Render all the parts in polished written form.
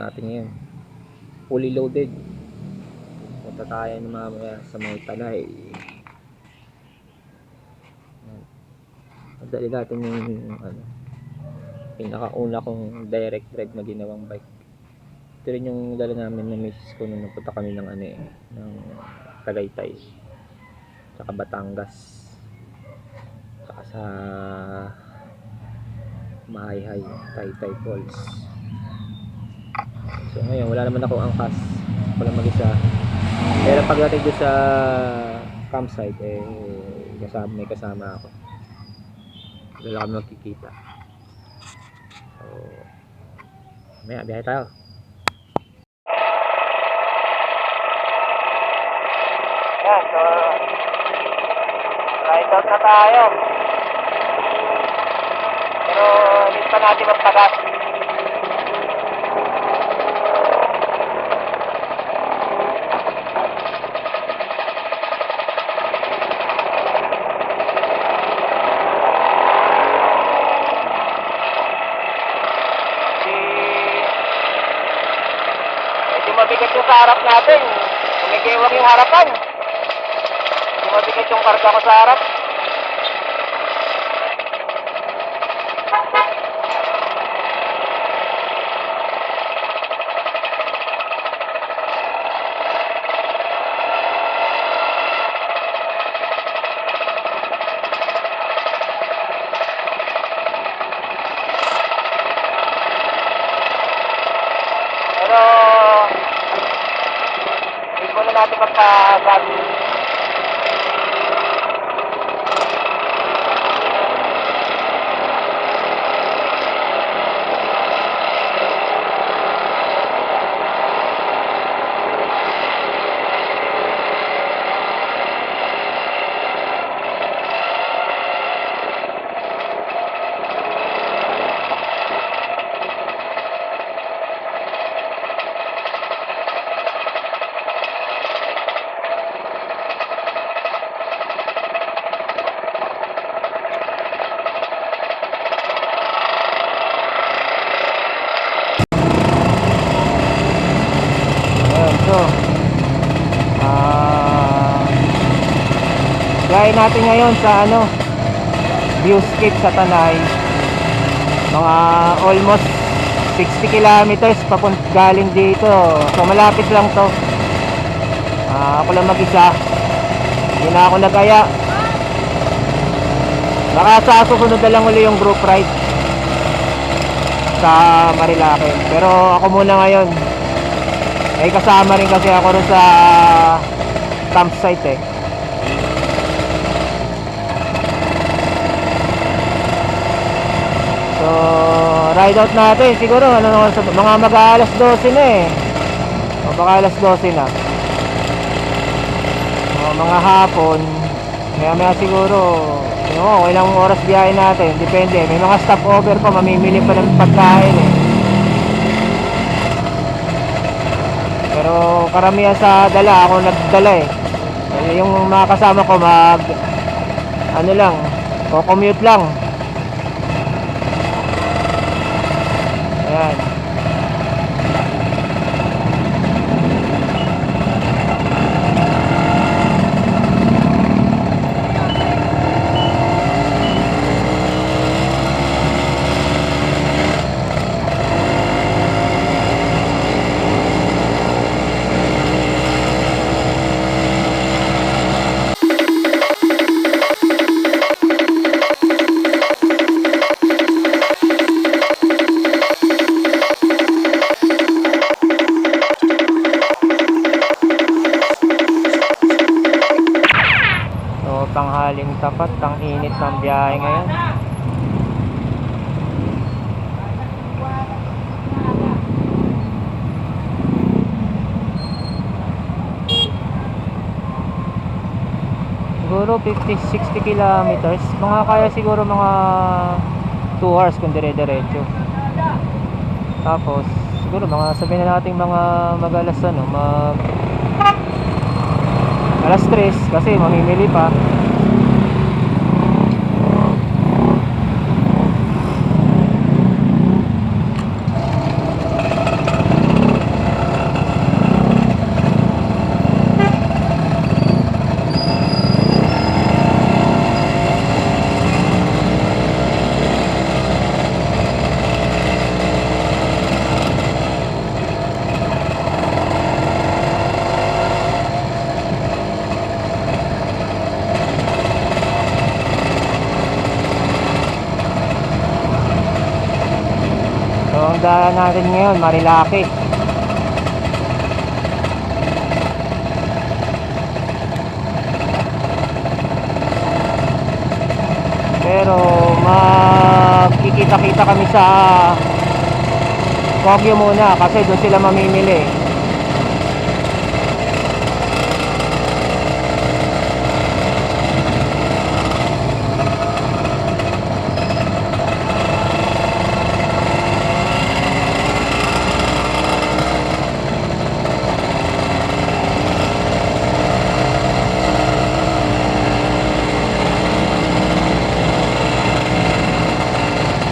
natin ngayon. Fully loaded. Punta tayo mamaya sa may Talay. Dali natin yung pinakauna kong direct drive na ginawang bike. Ito rin yung dala namin ng misis ko nung napunta kami ng ng Tagaytay. Tsaka Batangas. Tsaka sa Mahayhay, Taytay Falls. So ngayon wala naman ako angkas. Wala mag-isa. Pero pagdating doon sa campsite may kasama ako. Wala kami magkikita. So may biyahe tayo. Yan, so ride out na tayo. Pero hindi pa natin magpagas. Mabigat yung sa harap natin. Umigiwag yung harapan. Mabigat yung karga ko sa harap. Pero muna natin magpa-vlog. Gaya natin ngayon sa viewscape sa Tanay. Mga almost 60 kilometers galing dito. So malapit lang to. Ako lang mag-isa. Hindi na ako nagaya. Baka sa susunod na lang ulit yung group ride sa Marilake. Pero ako muna ngayon. Kasama rin kasi ako rin sa campsite So ride out natin siguro mga mag-aalas 12 na o baka alas 12 na mga hapon. Maya siguro ilang oras biyahe natin, depende, may mga stopover pa, mamimili pa ng pagkain pero karamihan sa dala ako nagdala yung mga kasama ko lang o commute lang. Ayan. Tanghaling tapat, ang init ng biyahe ngayon. Siguro 50-60 kilometers. Mga kaya siguro mga 2 hours kung dire-diretso. Tapos siguro mga sabihin na natin mga mag-alas alas 3 kasi mamimili pa. dinadaan natin ngayon, Marilaki. Pero magkikita-kita kami sa Baguio muna kasi doon sila mamimili.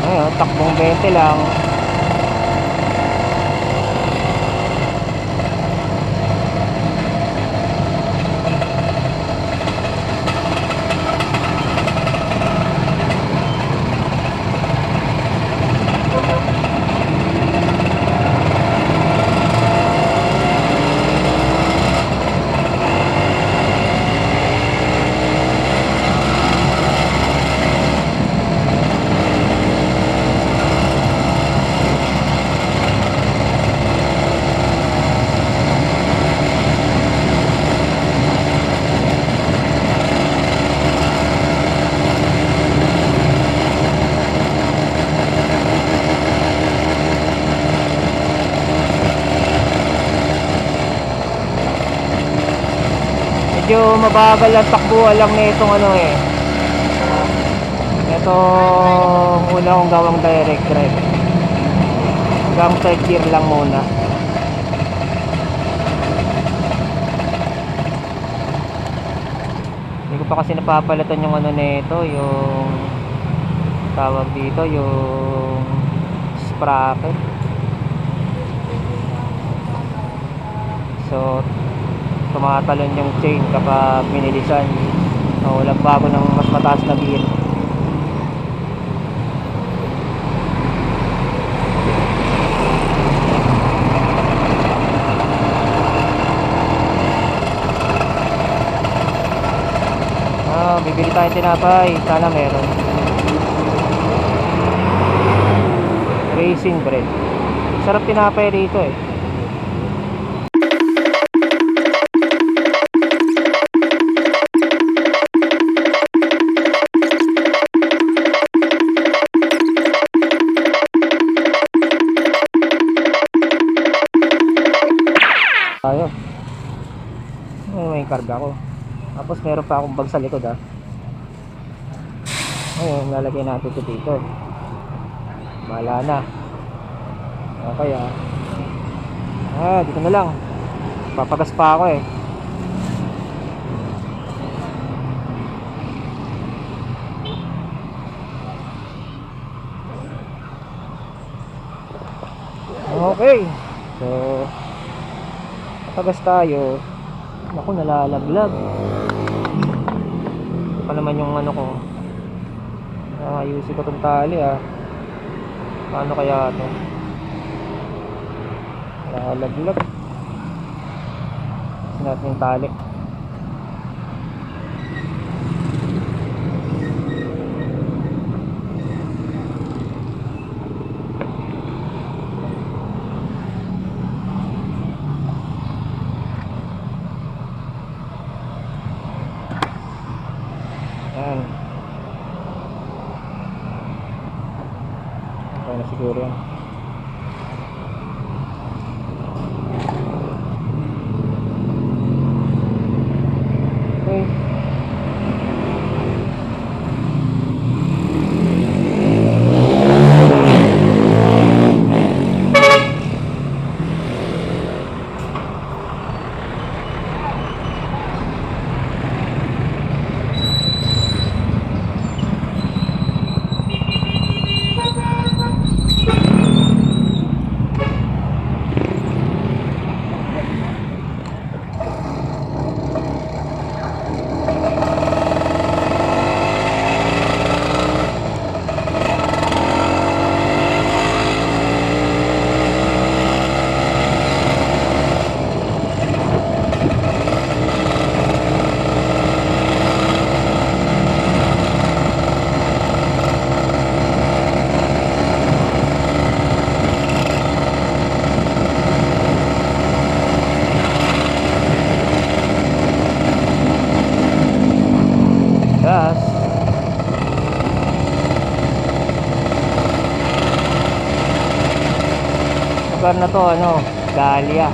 Ayun, takbong 20 lang. Medyo mabagal ang takbuhan lang nitong ano eh. Itong una kong gawang direct drive. Hanggang third gear lang muna. Hindi ko pa kasi napapalatan yung ano nito, yung tawag dito, yung sprocket. So tumatalon yung chain kapag binilisan. Walang bago ng mas mataas na gear. Bibili tayong tinapay, sana meron. Raisin bread, sarap tinapay rito eh. Tayo. May karga ko. Tapos meron pa akong bag sa likod ha. Ayun, lalagay natin ito dito. Bahala na. Okay dito na lang. Papagas pa ako eh. Okay. So papagas tayo. Naku, nalalaglag. Ito pa naman yung ano ko. Ayusin ko itong tali paano kaya ito? Nalalaglag. Ayusin natin yung tali. Ayan. Okay na siguro yan. lugar na to, ano, Dahlia.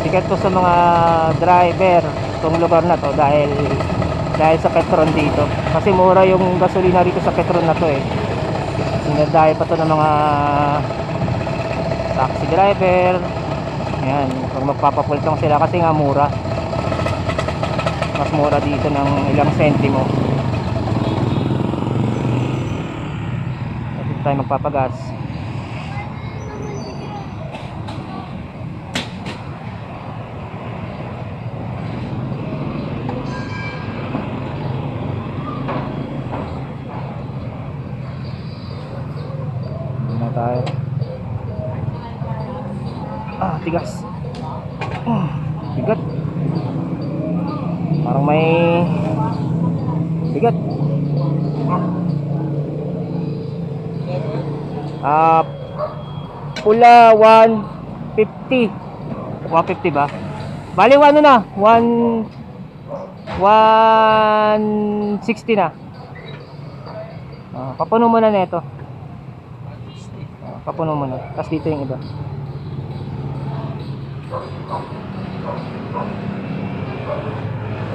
Sikat to sa mga driver itong lugar na to dahil sa Petron dito. Kasi mura yung gasolina rito sa Petron na to eh. Sinadaya pa to ng mga taxi driver. Ayan, pag magpapapultong sila kasi nga mura. Mas mura dito ng ilang sentimo. Dito tayo magpapagas. Tayo. Tigas. Bigat. Parang may bigat. Pula 150. 150 ba? Bali ano na? 160 na. Papuno mo na nito. Papuno mo na. Tapos dito yung iba.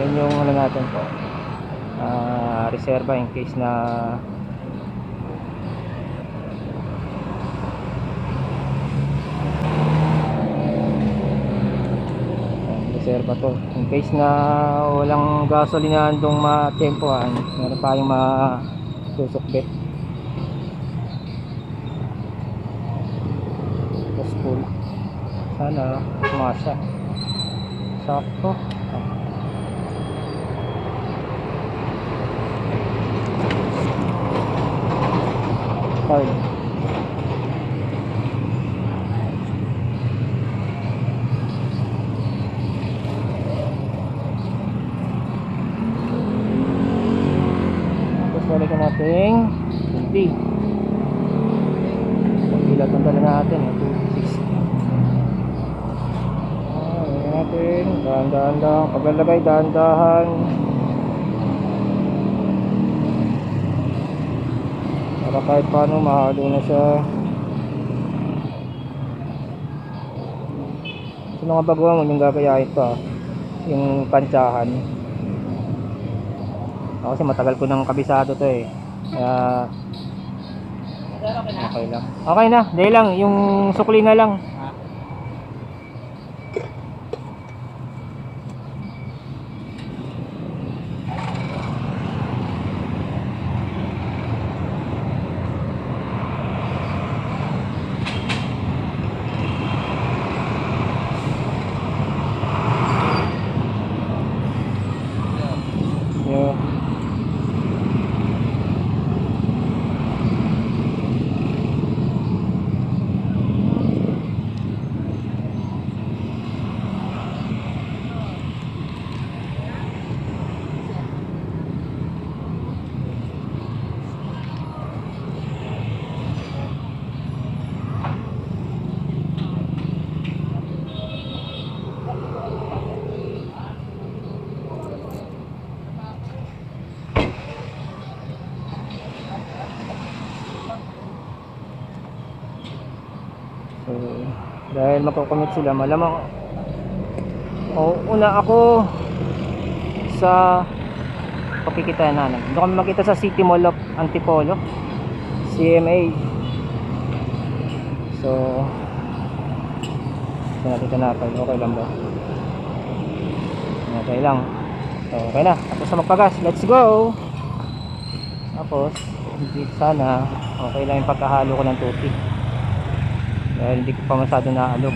Yan yung ano natin. Reserva in case na reserva to. In case na walang gasolina andong matempohan, meron tayong masusukbit. Full. Sana masya. Sakto. Card. Tapos balikan natin hindi. Pagbilat ang dala natin 260. Natin, dahan-dahan lang, paglalagay dahan-dahan para kahit paano mahalo na siya. Sa mga baguhan mo yung gagayahin pa yung pantsahan kasi matagal ko nang kabisado to eh, kaya okay lang, okay na, dahil lang yung sukli na lang. So, dahil makukumit sila, malamang una ako sa pakikitaan na doon kami makita sa City Mall of Antipolo, CMA. So natin kanapay, okay lang ba? Okay lang. So okay na, tapos na magpagas, let's go. Tapos hindi, sana okay lang yung pagkahalo ko ng tupi dahil hindi ko pa masyado naalog.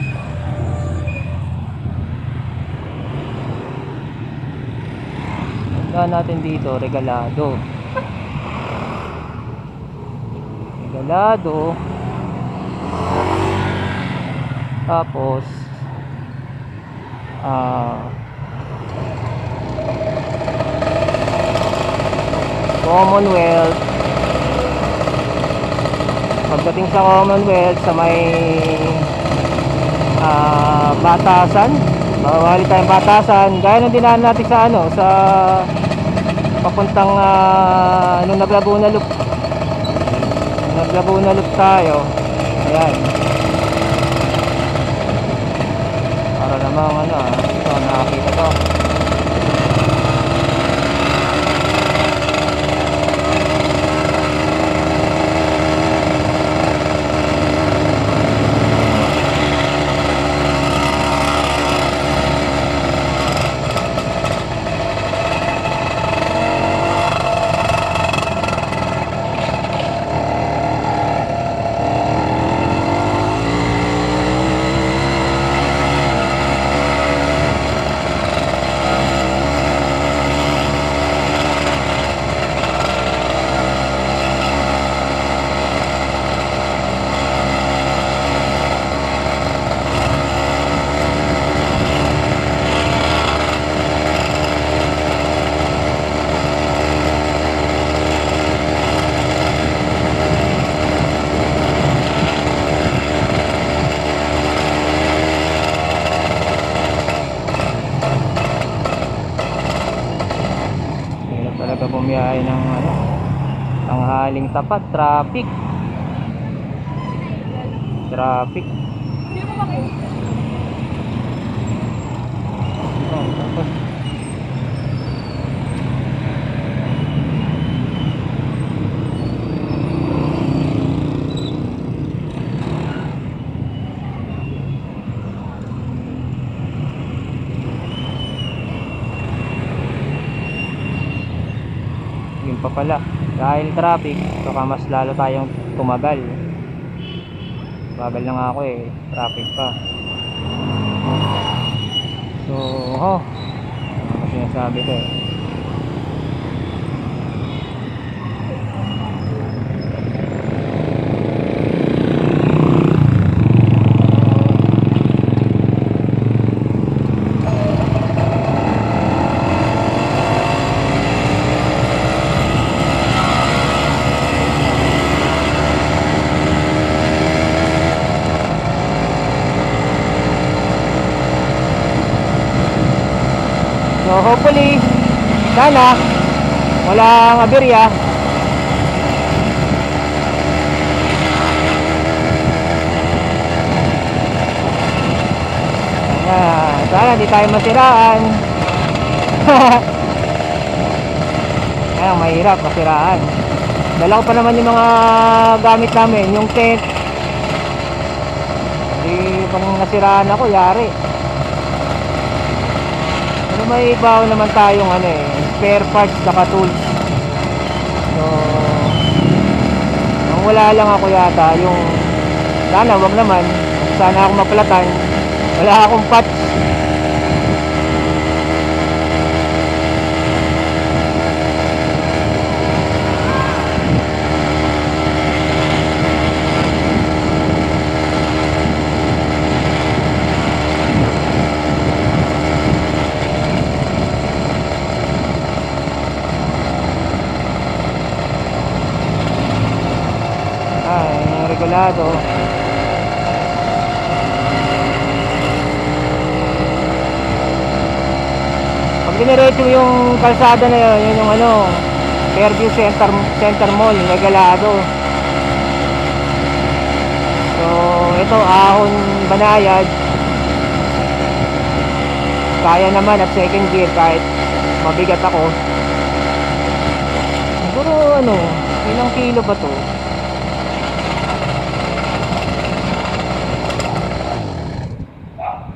Punta natin dito, Regalado. Tapos Commonwealth. Pagdating sa Commonwealth, sa may Batasan, mawawali tayong Batasan, gaya ng dinaan natin sa sa papuntang Laguna Loop. Laguna Loop tayo. Ayan. Para namang ito nakakita to. Talaga bumiyahe ng tanghaling tapat, traffic. Tapos yun pa pala, dahil traffic, baka mas lalo tayong tumagal. Bagal na nga ako traffic pa. So sinasabi ko So hopefully, sana walang aberya. Sana di tayo masiraan. Kaya mahirap masiraan. Dala ko pa naman yung mga gamit namin, yung tent. Hindi pang nasiraan ako, yari. May ibaw naman tayong spare parts saka tools. So ang wala lang ako yata yung sana wag naman, sana ako mapalatan, wala akong patch. Regulado. Pag diniretso yung kalsada na yun yung Fairview Center Mall, Regulado. So ito Ahon Banayad, kaya naman at second gear kahit mabigat ako. Siguro ilang kilo ba to?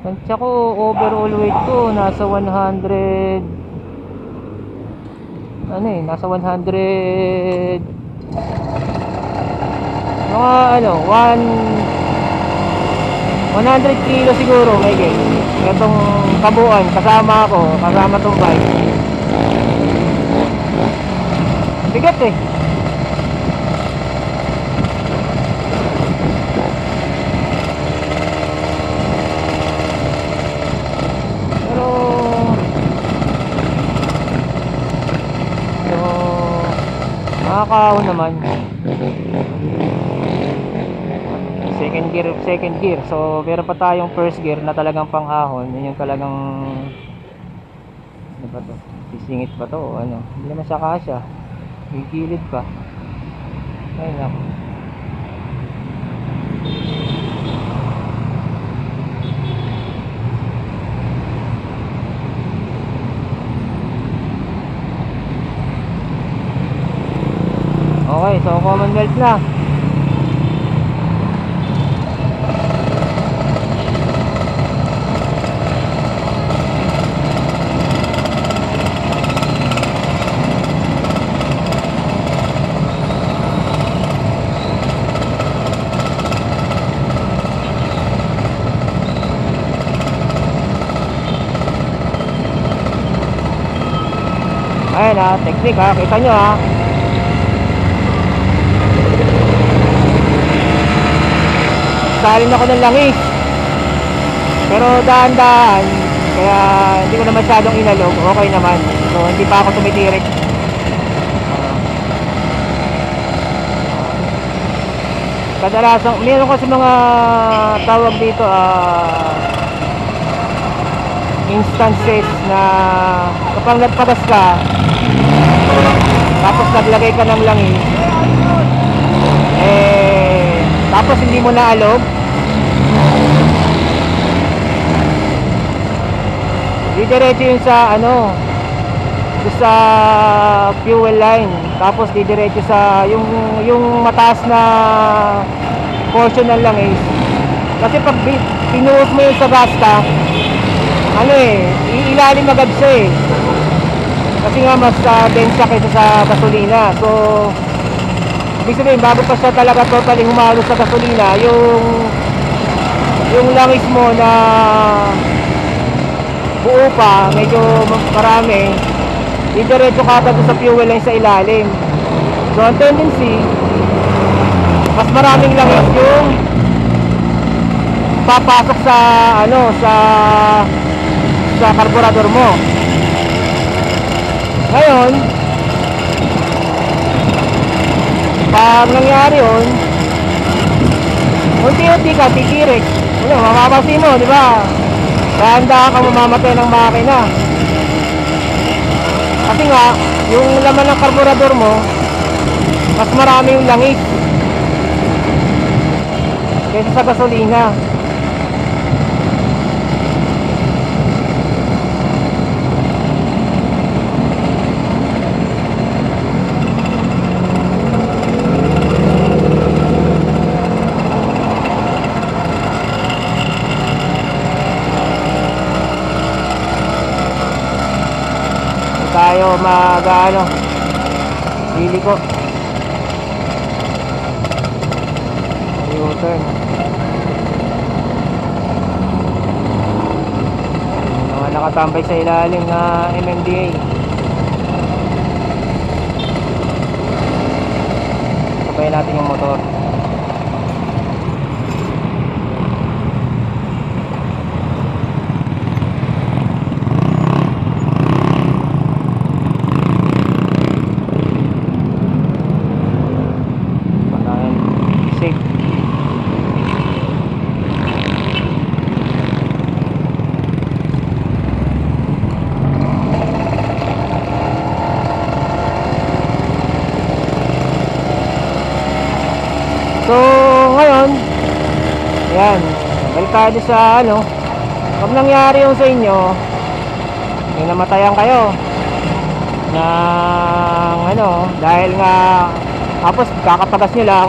Tansya ko, overall weight ko nasa 100 nasa 100 mga 100 kilo siguro may itong kabuuan, kasama ako, kasama tong bike. Bigat nakakaahon naman. Second gear. So meron pa tayong first gear na talagang pang-ahon. Yun yung talagang Ano ba to? Sisingit pa to o ano? Hindi naman siya kasya. May gilid pa. Ay naku. Okay, so Commonwealth na. Ayan ha, technique ha, kita nyo ha. Salin ako ng langis. Pero dahan-dahan, kaya hindi ko na masyadong inalog, okay naman. So hindi pa ako tumitirik. Kadalasan, meron kasi mga tawag dito instances na kapag nagpagas ka tapos naglagay ka ng langis tapos hindi mo naalog, didiretso yun sa sa fuel line, tapos didiretso sa yung mataas na portion ng langis. Kasi pag pinuhos mo yun sa gas tank, ilalim agad siya kasi nga mas dense siya kaysa sa gasolina. So ibig sabihin, bago pa siya talaga totally humalo sa gasolina, yung langis mo na buo pa, medyo marami, didiretso ka agad sa fuel line sa ilalim. So ang tendency, mas maraming langis yung papasok sa sa karburador mo. Ngayon, pag nangyari yun, unti-unti ka titirik. Mamapasin mo, di ba? Dahan-dahan ka mamamatay ng makina. Kasi nga, yung laman ng karburador mo, mas marami yung langis kaysa sa gasolina. Tayo pili ko U-turn. Mga nakatambay sa ilalim na MMDA. Sabayin natin yung motor. So ngayon, ayan, balikado sa pag nangyari yung sa inyo, may namatayan kayo ng dahil nga tapos kakapagas nyo lang,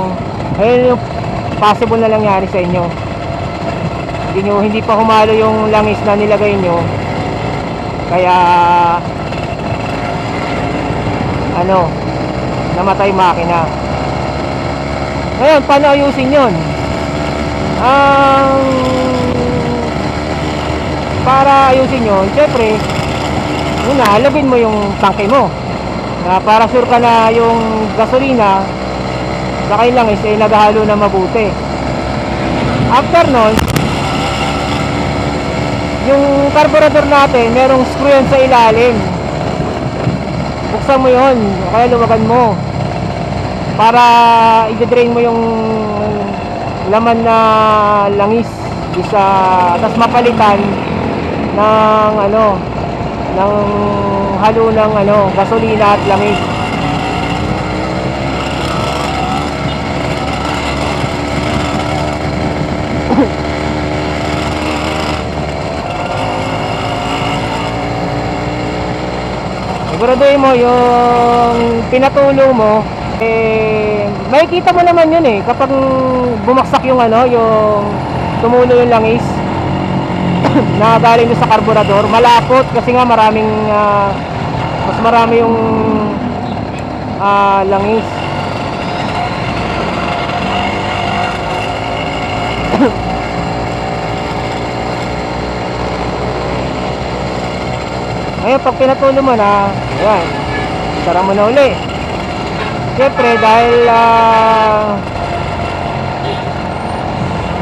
ayun yung possible na nangyari sa inyo. Hindi pa humalo yung langis na nilagay nyo, kaya namatay makina. Ngayon, paano ayusin yun? Para ayusin yun, syempre, una, alabin mo yung tangke mo para sure ka na yung gasolina saka yung langis ay naghahalo na mabuti. After nun, yung carburetor natin, merong screw yan sa ilalim. Buksan mo yun, o kaya luwagan mo para i-drain mo yung laman na langis isa, tapos mapalitan ng ng halo ng ano, gasolina at langis. Siguraduhin mo yung pinatulo mo, makikita mo naman yun kapag bumagsak yung ano, yung tumulo yung langis na galing doon sa karburador, malapot kasi nga maraming mas marami yung langis. Ngayon pag pinatulo mo na, ayan, sara mo na uli. Siyempre dahil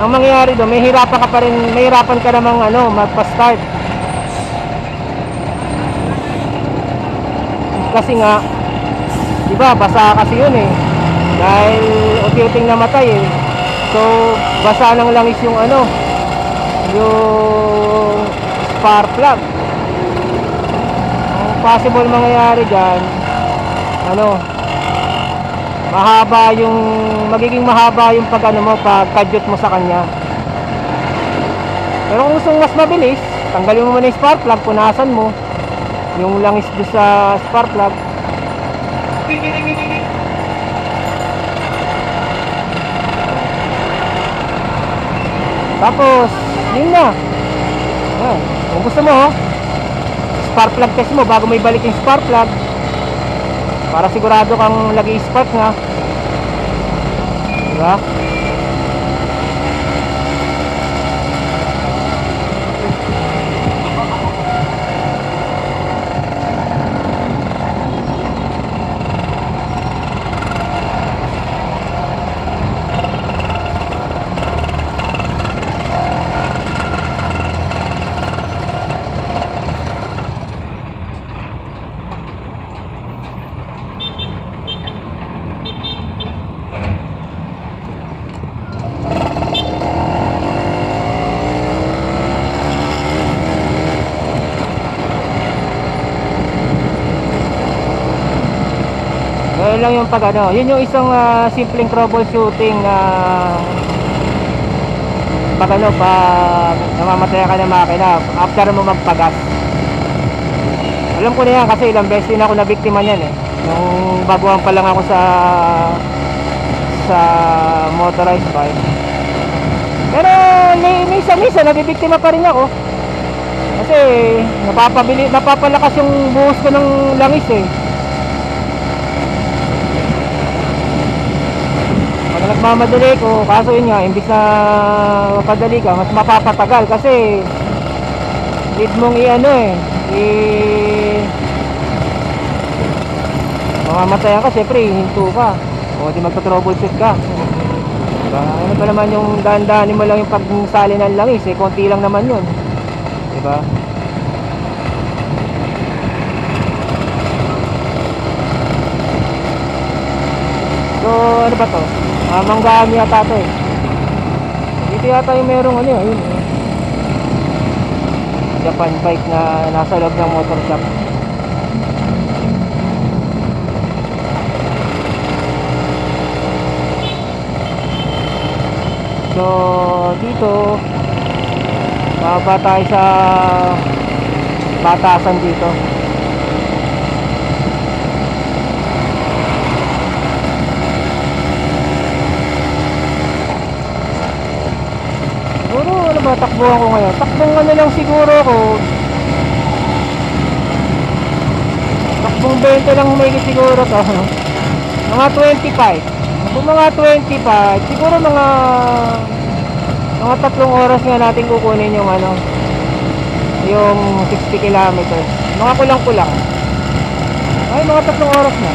ang mangyayari doon, may hirapan ka pa rin, may hirapan ka namang ano, magpa-start. Kasi nga, di ba, basa kasi yun dahil unti-unting namatay So, basa ng langis yung ano, yung spark plug. Ang possible mangyayari dyan, ano, magiging mahaba yung pag ano mo, pag kadyot mo sa kanya. Pero kung gusto mas mabilis, tanggalin mo muna yung spark plug, punasan mo yung langis doon sa spark plug. Tapos, yun na. Ayan. Kung gusto mo, spark plug test mo bago mo ibalik yung spark plug para sigurado kang lagi spark nga. Diba? Ayun lang yung pag ano, yun yung isang simpleng troubleshooting pag ano, pag namamatay ka ng makina after mo magpagas. Alam ko na yan kasi ilang beses din ako nabiktima niyan nung baguhan pa lang ako sa motorized bike. Pero minsan nabibiktima pa rin ako kasi napapalakas yung buhos ko ng langis nagmamadali ko, kaso yun nga, imbis na mapadali ka, mas mapapatagal kasi need mong mamamatayan ka, syempre hinto ka o di magpa-troubleshoot ka, diba? Ano ba naman yung dahan-dahanin mo lang yung pagsali ng langis konti lang naman yun, diba? So ano ba to? Manggaan yata ito dito yata yung merong ano yun Japan bike na nasa loob ng motor shop. So dito bababa tayo sa batasan dito. Siguro ano ba takbuhan ko ngayon? Takbong ano lang siguro ko. Takbong 20 lang humigit siguro to. Mga 25. Kung mga 25, siguro mga 3 oras nga natin kukunin yung ano, yung 60 kilometers. Mga kulang-kulang. Ay, mga 3 oras na.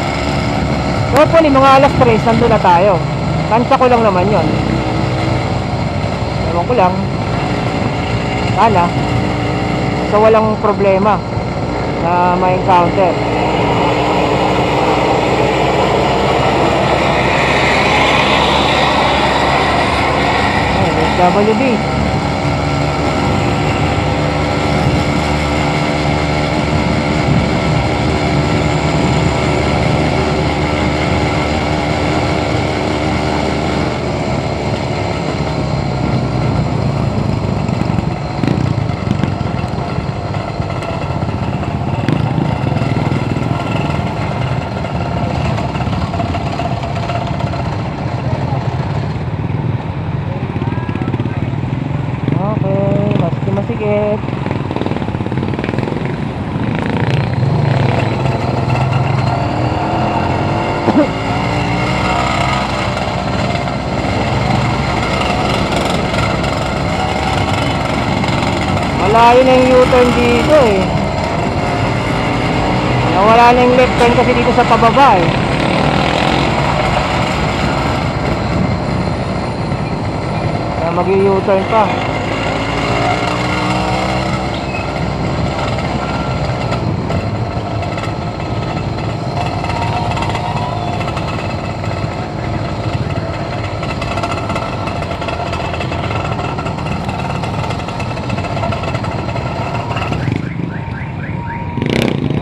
Hopefully, mga alas 3, nandun na tayo. Tansya ko lang naman yon. Ewan ko lang. Sana. So, walang problema na ma-encounter. WD. Init. Malayo na yung U-turn dito eh. Nawala na yung left turn kasi dito sa pababa eh. Kaya mag-U-turn pa.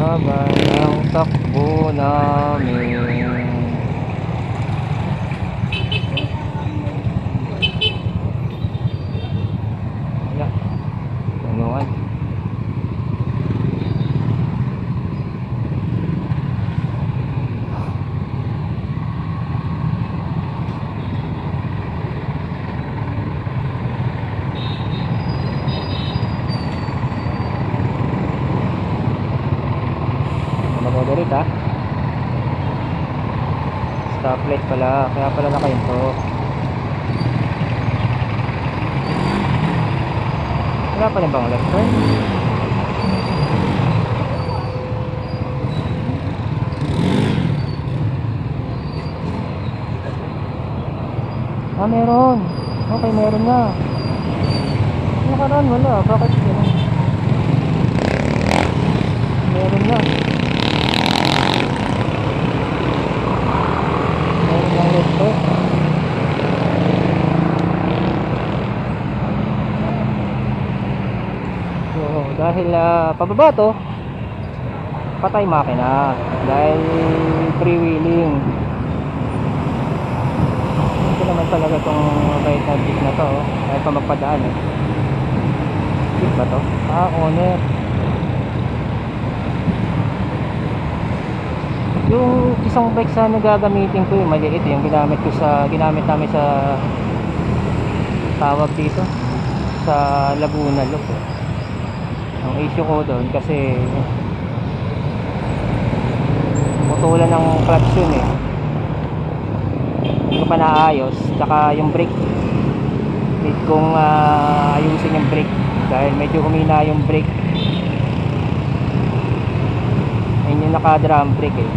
Haba ng takbo namin. Wala. Tunuan. Moderate ha. Stoplight pala, kaya pala nakahinto. Wala pa rin bang left turn? Ah, meron. Okay, meron na. Nakaraan wala, bakit yun? Meron na. Meron ng left turn. So, dahil pababa to, patay makina. Dahil freewheeling. Ito naman talaga itong right na jeep na to. Dahil pa magpadaan eh. Jeep ba to? Ah, owner. Yung isang bike sana gagamitin ko yung maliit, yung ginamit namin sa tawag dito sa Laguna Loop. Ang issue ko doon kasi putulan ng clutch yun eh. Hindi ko pa naayos, tsaka yung brake need kong ayusin yung brake dahil medyo humina yung brake. Ayun yung naka drum brake eh.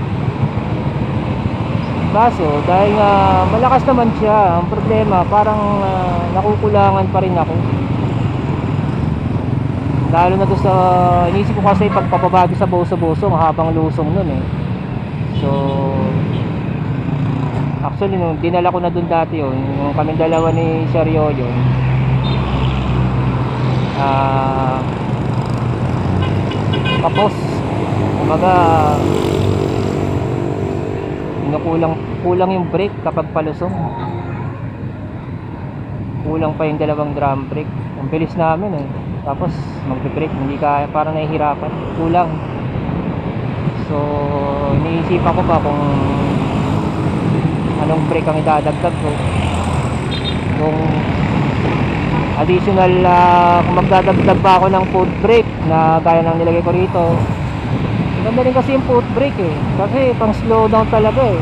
Kaso dahil malakas naman siya, ang problema parang nakukulangan pa rin ako. Lalo na doon sa inisip ko kasi pagpapabado sa Boso-Boso, mahabang lusong nun eh. So actually nung dinala ko na doon dati yun, yung kaming dalawa ni Seryo yun, kapos kumaga kulang yung brake kapag palusong, kulang pa yung dalawang drum brake. Ang bilis namin eh, tapos magbe-brake hindi kaya, parang nahihirapan, kulang. So iniisipan ko pa kung anong brake ang idadagdag ko, kung additional kung magdadagdag pa ako ng foot brake na gaya ng nilagay ko rito. Ganda rin kasi yung foot brake eh, kasi pang slow down talaga eh.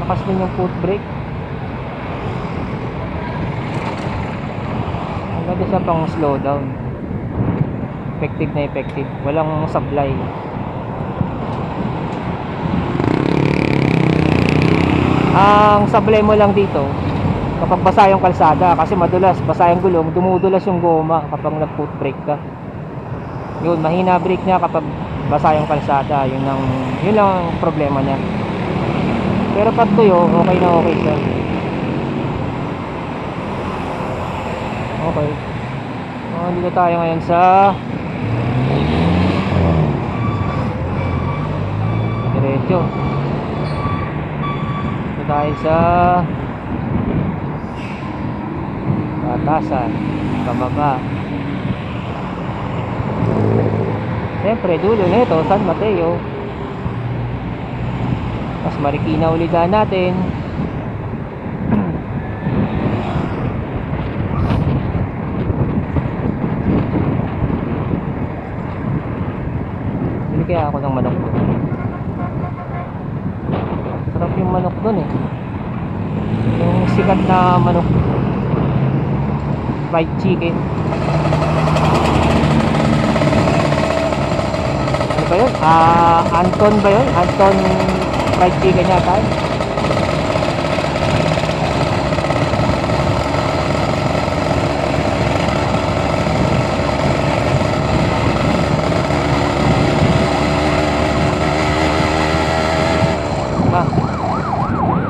Malakas din yung foot brake. Ang ganda siya pang slow down. Effective na effective, walang sablay. Ang sablay mo lang dito kapag basa yung kalsada, kasi madulas basa yung gulong, dumudulas yung goma kapag nag foot brake ka. Yun, mahina brake niya kapag basa yung kalsada. Yun lang ang problema niya. Pero pag tuyo, okay na okay siya. Okay. Dito tayo ngayon sa diretso. Dito tayo sa batasan, pababa. Siyempre dulo nito San Mateo. Mas Marikina ulit natin. ng manok doon. Sarap yung manok doon eh. Yung sikat na manok. Fried chicken. Ano ba yun? Anton ba yun? Anton fried chicken yata.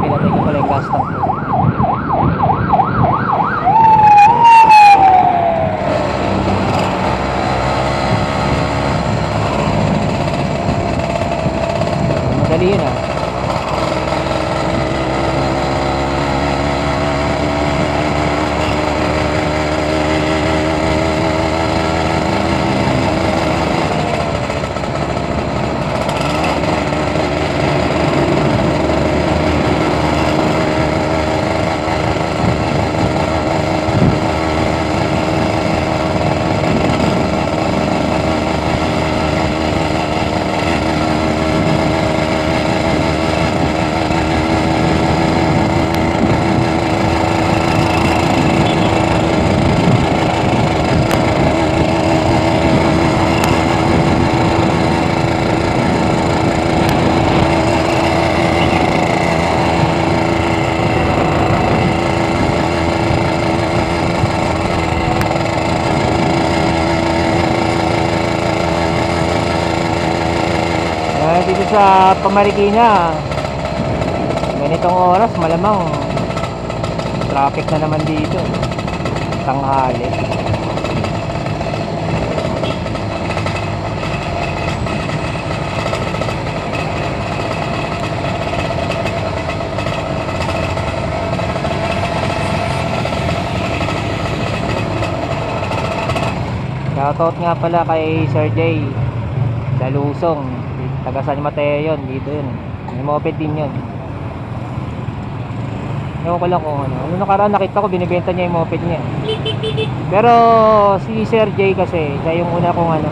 Pinatay ko pala yung gas tank. Madali yun ah. Dito sa Pamarikina, ganitong oras malamang traffic na naman dito, tanghali. Shoutout nga pala kay Sir Jay Dalusong, taga San Mateo yun, dito yun. May moped din yun. Ewan ko lang kung ano. Ano nakaraan nakita ko, binibenta niya yung moped niya. Pero si Sir J kasi, siya yung una kong ano,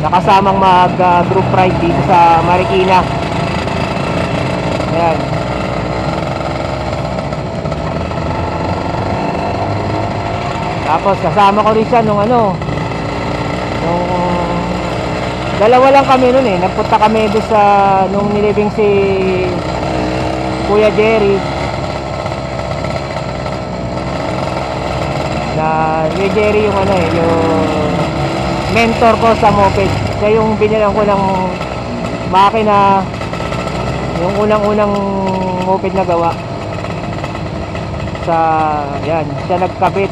nakasamang mag group ride dito sa Marikina. Ayan. Tapos kasama ko rin siya nung ano, nung dalawa lang kami nun eh. Nagpunta kami doon sa nung nilibing si Kuya Jerry. Na Kuya Jerry yung ano eh, yung mentor ko sa moped. Siya yung binilang ko ng makina, yung unang-unang moped na gawa. Sa yan, siya nagkabit.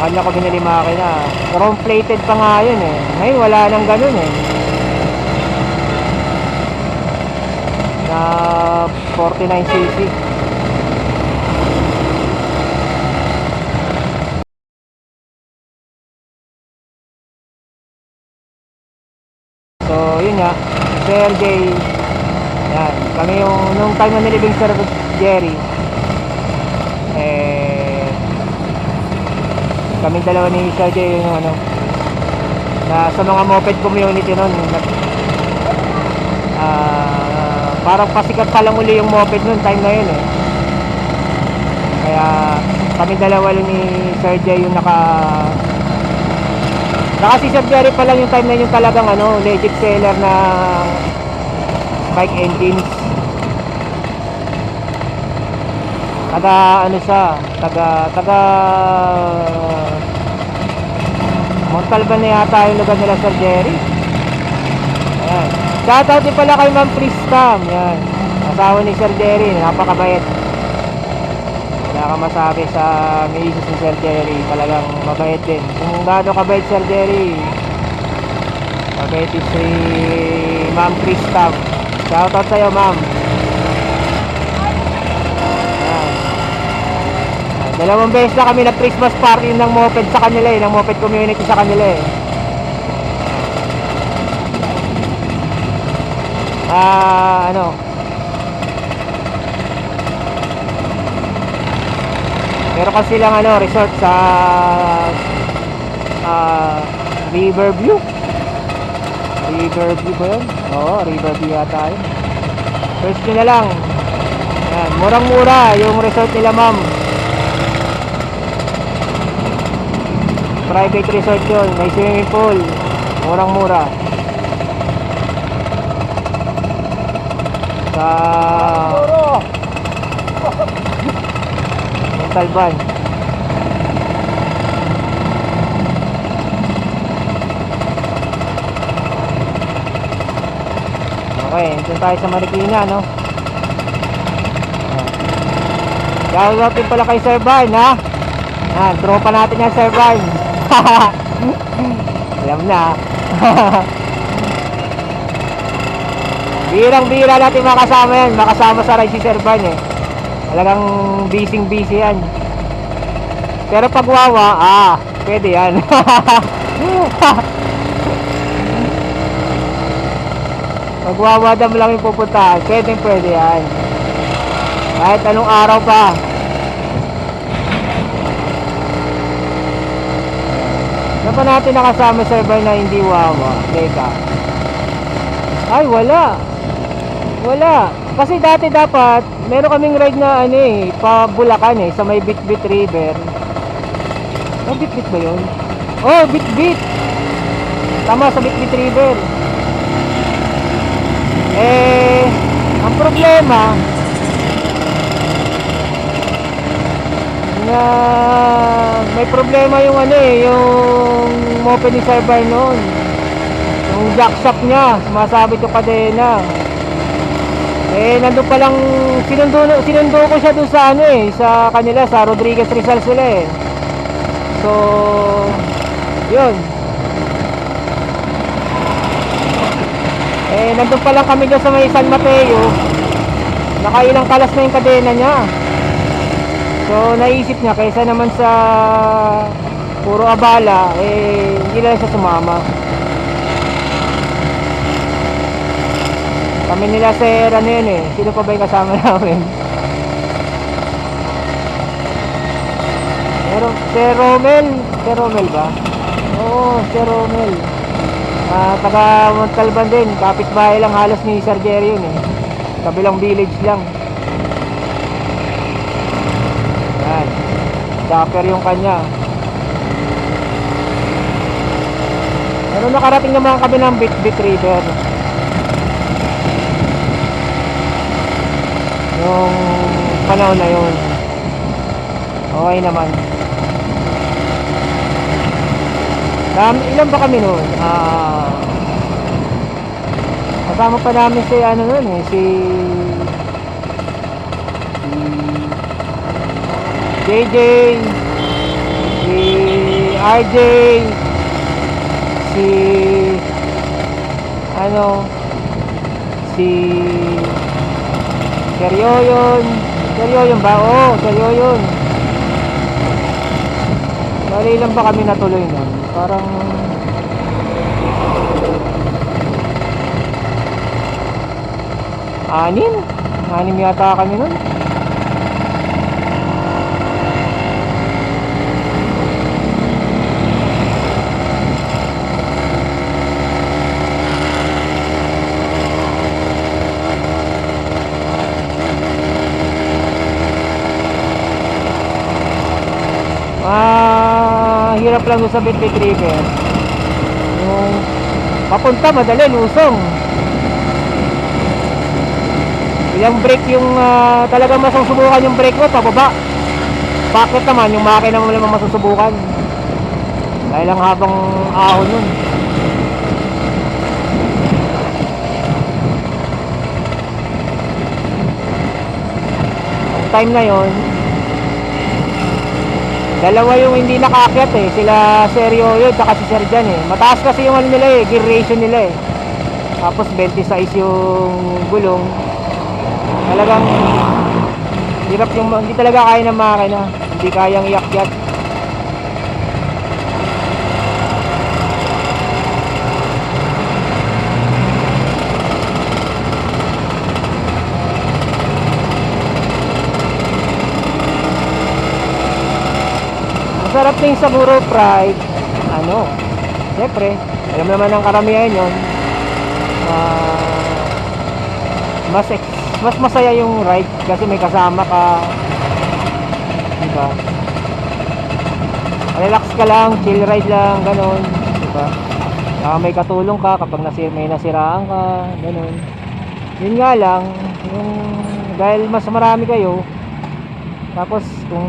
Kanya ko binili makina. Chrome plated pa nga yun eh. Ngayon wala nang ganun eh. Na 49cc. So yun nga, Sir J. Yan, kami yung nung time na nilibing Sir Jerry. Kaming dalawa ni Sir J yung ano, na sa mga moped community nun, parang pasikat pa lang uli yung moped nun time na yun eh. Kaya kami dalawa lang ni Sir J yung si Sir Jerry pa lang yung time na yun yung talagang ano, legit seller na bike engines. Taga ano siya, taga Montalban na yata yung lugar nila Sir Jerry. Ayan. Shoutout din pala kay Ma'am Priscam. Yan, asawa ni Sir Jerry, napakabait. Wala ka masabi sa misis ni Sir Jerry, talagang mabait din. Kung gaano kabait Sir Jerry, mabait din si Ma'am Priscam. Shoutout sa'yo Ma'am. Dalawang beses na kami na Christmas party ng moped sa kanila eh, ng moped community sa kanila eh. Ano, meron kasi silang ano, resort sa ah, Riverview. Riverview ba yun? Oo, Riverview yata yun. Search nyo na lang. Yan, murang-mura yung resort nila, ma'am. Private resort yun, may swimming pool. Murang-mura. Sa Montalban. Okay, dito tayo sa Marikina, no? Shoutout din pala kay Sir Barn, ha? Yan, tropa natin yan, Sir Barn. Alam na. Birang-bira natin makasama yan. Makasama sa ride si Sir Barn, eh. Talagang busy yan. Pero pag wawa, pwede yan. Pag wawa dam lang yung pupuntahan, pwede yan. Kahit anong araw pa. Saan pa natin nakasama, Sir Barn, na hindi wawa? Teka. Ay, wala. Kasi dati dapat meron kaming ride na pa Bulacan, sa may Bitbit River. Bitbit ba yun? Oh, Bitbit. Tama, sa Bitbit River. Ang problema na may problema yung yung moped ni Sir Barn noon. Yung jackshop niya, sumasabit yung kadena. Nandun palang sinundo ko siya dun sa sa kanila, sa Rodriguez Rizal sila. So, yun. Nandun pa lang kami dyan sa may San Mateo. Nakailang kalas na yung kadena niya. So, naisip niya, kaysa naman sa puro abala, hindi lang siya sumama. Kami nila Sir, sino pa ba yung kasama namin? Pero, Sir Romel ba? Oo, Sir Romel. Taga Montalban din, kapitbahay lang halos ni Sir Jerry yun. Kabilang village lang. Yan, dapper yung kanya. Pero nakarating naman kami ng Bitbit River yung panahon na yun. Okay naman. Ilan ba kami noon? Kasama pa namin si si JJ, si RJ, si si Seryoyon ba? Oo, Seryoyon. Bali lang ba kami natuloy nun? Parang anim yata kami nun. Hirap lang sa Bitbit River. Yung papunta madali, lusong. Ilang brake yung talagang masusubukan yung brake mo, pababa. Bakit naman yung makina mo naman masusubukan? Dahil lang habang ahon nun. Ang time na yon, dalawa yung hindi nakaakyat sila Seryo yun, saka si Sir Jan mataas kasi yung nila gear ratio nila tapos 26 yung gulong. Talagang hirap yung, hindi talaga kaya ng makina, hindi kayang iakyat. Masarap din sa Buro Pride ano, siyempre, alam naman ng karamihan yun, mas mas masaya yung ride kasi may kasama ka, diba? Relax ka lang, chill ride lang, ganun, diba? May katulong ka kapag may nasiraan ka, ganun. Yun nga lang, yung dahil mas marami kayo, tapos kung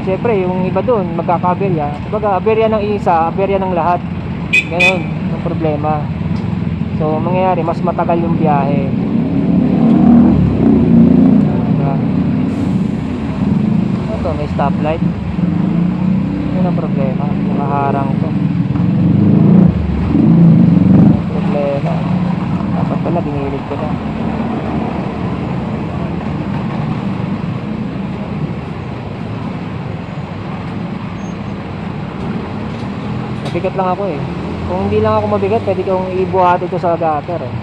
siyempre yung iba doon magkaka-aberya, kumbaga aberya ng isa, aberya ng lahat, ganun ang problema. So mangyayari mas matagal yung biyahe, diba? Ito may stoplight, yun ang problema, nakaharang to, ang problema. Dapat pala binilid ko na. Mabigat lang ako eh. Kung hindi lang ako mabigat, pwede kong ibuhat ito sa gutter eh.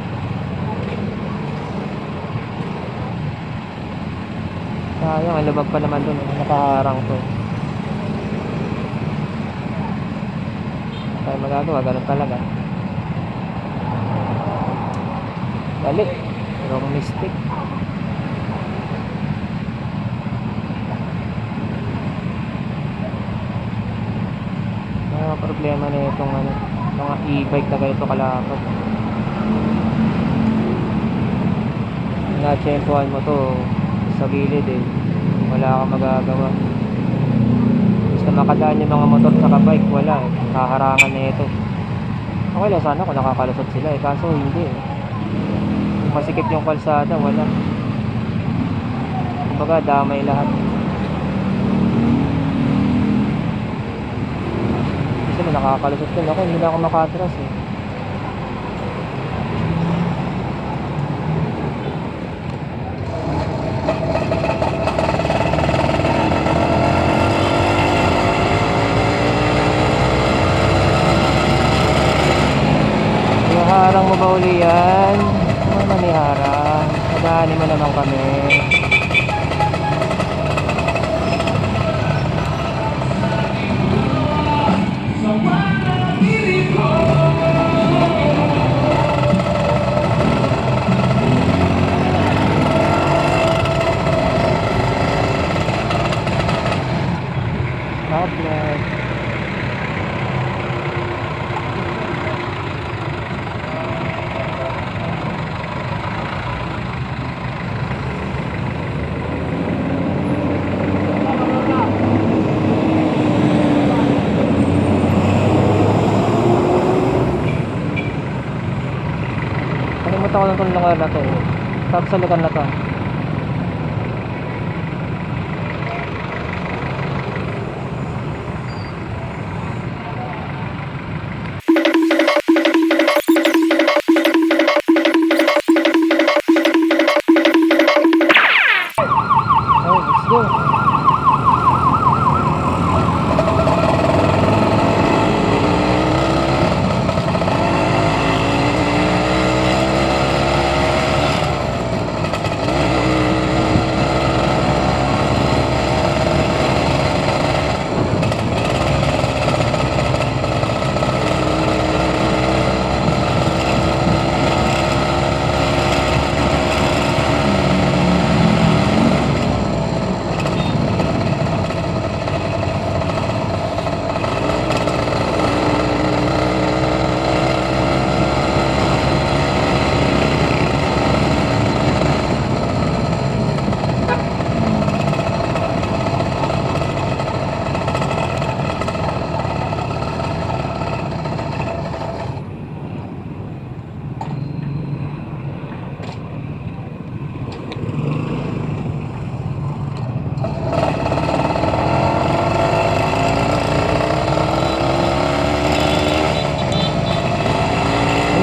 Sayang, ang labag pa naman dun eh. Nakaharang to. Kaya magagawa, ganun talaga. Balik. Wrong mistake. Problema na itong ano, mga e-bike na ganito kalapad. Na-tsempohan mo to sa gilid eh, wala kang magagawa. Basta makadaan yung mga motor sa bike, wala eh, haharangan na ito. Okay lang sana kung nakakalusot sila eh, kaso hindi eh. Kung masikip yung kalsada, wala. Kumbaga damay lahat. Kasi nakakalusot din ako, hindi na ako makatras eh. Iharang mo ba uli yan? Ano naman iharang? Madaanin mo naman kami. Nakalimutan ko lang itong lugar na to eh. Tapos sa lugar na to let's go.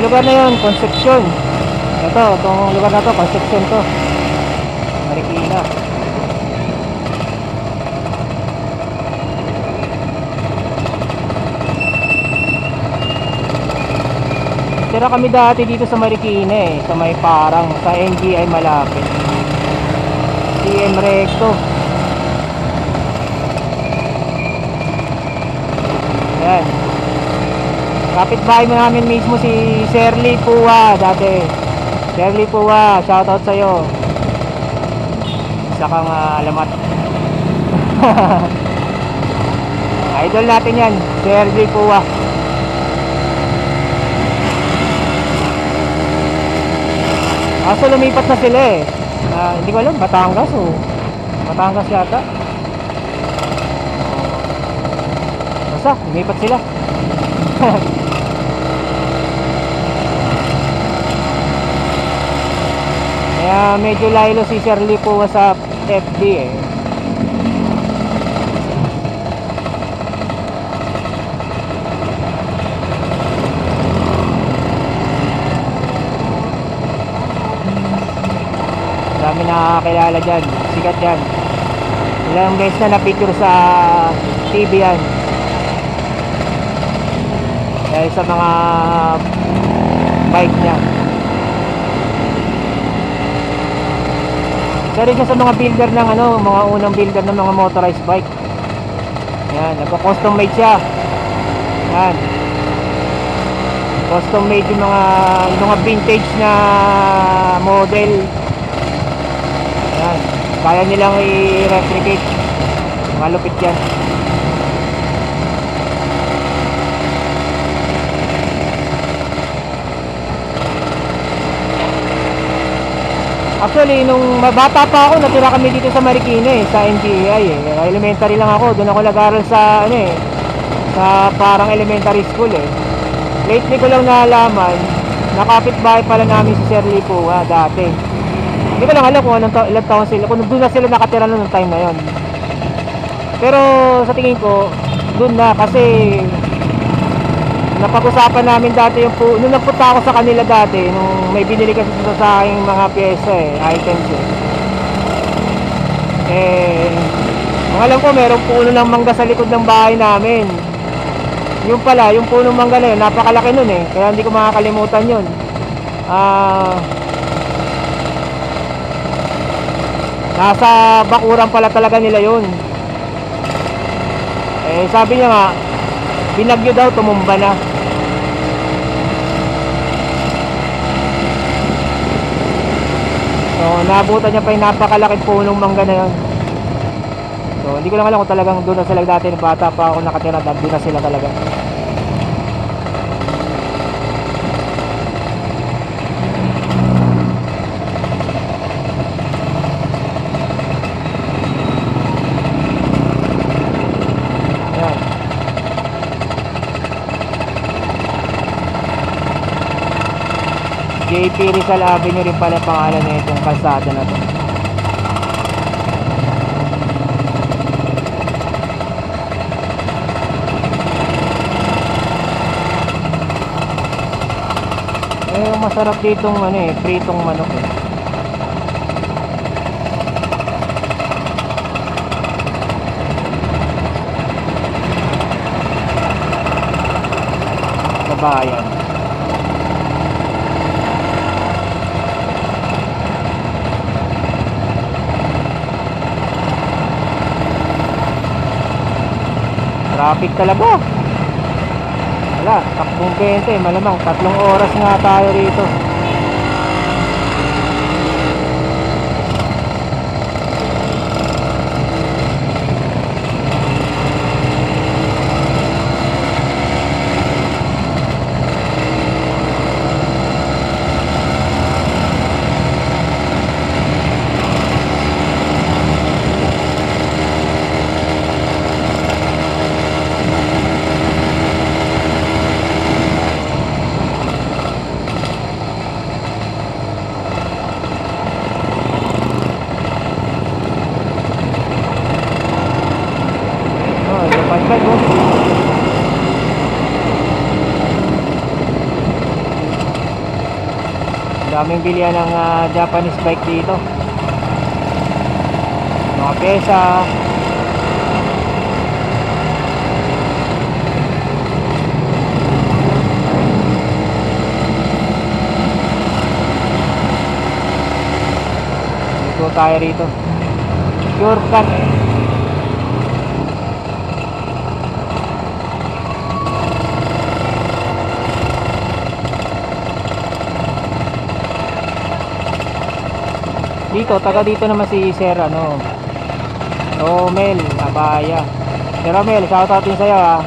Lugar na yun, Concepcion. Itong lugar na to, Concepcion to, Marikina. Tira kami dati dito sa Marikina eh, sa may parang sa NGI malapit, CM Recto. Kapitbahay mo namin mismo si Shirley Pua dati. Shirley Pua, shoutout sa'yo. Isa kang alamat. Idol natin yan, Shirley Pua. Kaso lumipat na sila eh. Hindi ko alam, Batangas o Batangas yata. Basta, lumipat sila. Kaya medyo laylo si Shirley po sa FB eh. Dami nakakilala dyan, sikat yan. Ilang beses na na-picture sa TV yan. Dahil sa mga bike niya. Isa rin siya sa mga builder ng mga unang builder ng mga motorized bike. Yan, nagko-custom made siya. Yan. Custom made yung mga vintage na model. Yan. Kaya nilang i-replicate. Malupit yan. Actually, nung bata pa ako, natira kami dito sa Marikina eh, sa NGI eh. Elementary lang ako, doon ako nag-aral sa sa parang elementary school eh. Lately ko lang nalaman, nakapitbahay pala namin si Shirley po dati. Hindi ko lang alam kung ilang taon sila, kung doon na sila nakatira noong time na yon. Pero sa tingin ko, doon na kasi napag-usapan namin dati nung nagpunta ako sa kanila dati, nung may binili kasi sa aking mga pyesa items ang alam ko merong puno ng mangga sa likod ng bahay namin. Yung pala, yung punong mangga na yun, napakalaki nun kaya hindi ko makakalimutan yun. Nasa bakuran pala talaga nila yun. Sabi niya nga, binagyo daw, tumumba na. So, naabutan niya pa yung napakalaking punong mangga na yun. So, hindi ko lang alam kung talagang doon na sila dati. Bata pa ako nakatira, doon na sila talaga. Ayan. JP Rizal Avenue rin pala pangalan na itong kalsada na to. Masarap ditong pritong manok sa bayan. Traffic talaga. Wala, takbong 20, malamang 3 oras nga tayo rito. Daming bilihan ng Japanese bike dito. Mga pyesa. Dito tayo rito. Shortcut. Dito, taga dito naman si Sir, Romel Abaya. Sir Romel, shoutout din sa'yo, ha.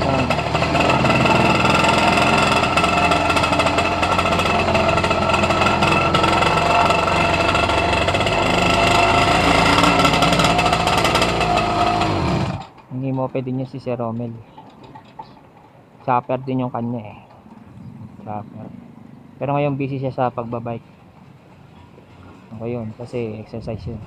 Yan. Hindi mo pwede niya si Sir Romel. Chopper din yung kanya, eh. Chopper. Pero ngayon busy siya sa pagbabike. Okay yun, kasi exercise yun.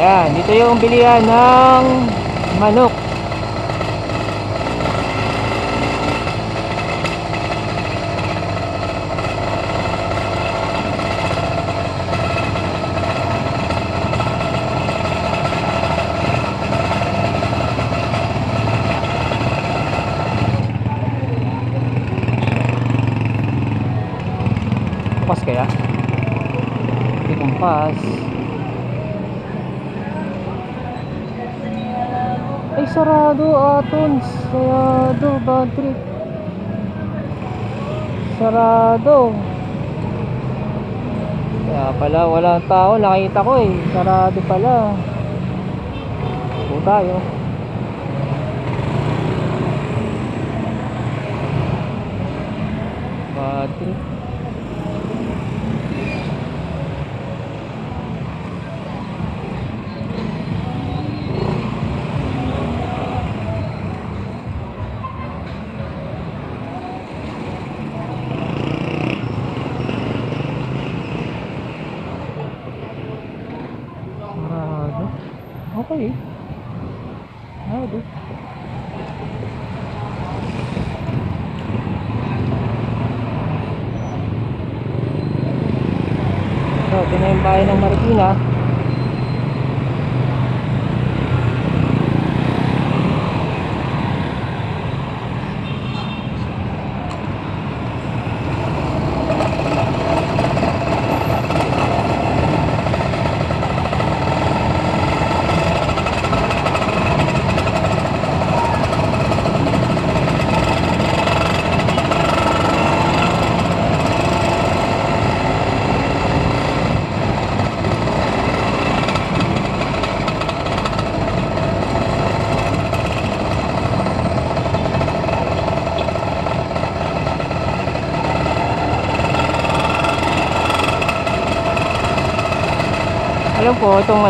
Ayan, dito yung bilihan ng manok. Kumpas kaya? Hindi kumpas. Ay, sarado, Atons. Sarado, bad trip. Sarado. Kaya pala, walang tao. Nakita ko, eh. Sarado pala. Po tayo. Bad trip. Okay. Sarado. So, ito na yung bayan ng Marikina. Alam po, itong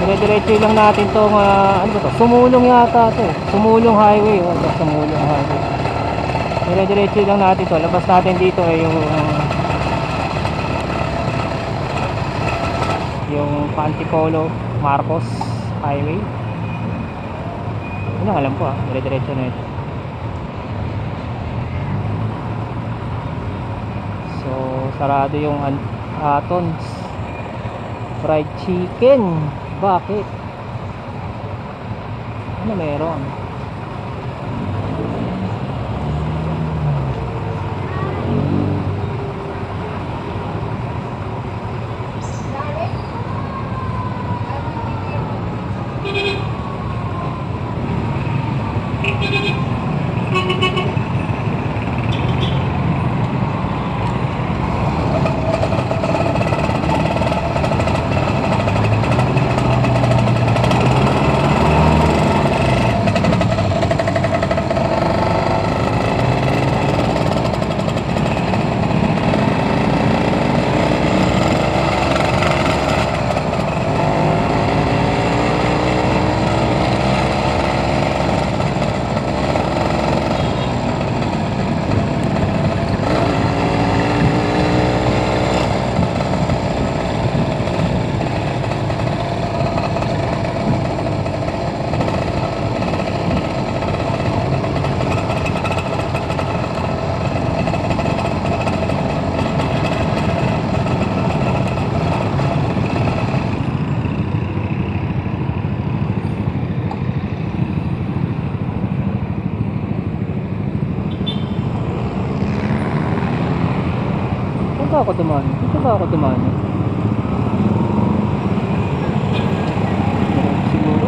dire-diretso lang natin itong, ano ba to? Sumulong yata ito, eh. Sumulong highway, ito, Sumulong highway. Dire-diretso lang natin ito. Labas natin dito ay yung Antipolo Marcos Highway. Yun ang alam ko, dire-diretso na ito. So, sarado yung Atons fried chicken. Bakit? Ano meron? ba ako dumaan? Dito ba ako dumaan? Siguro.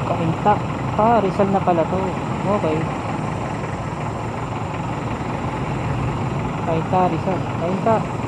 Kainta. Rizal na pala to. Okay. Kainta, Rizal. Kainta.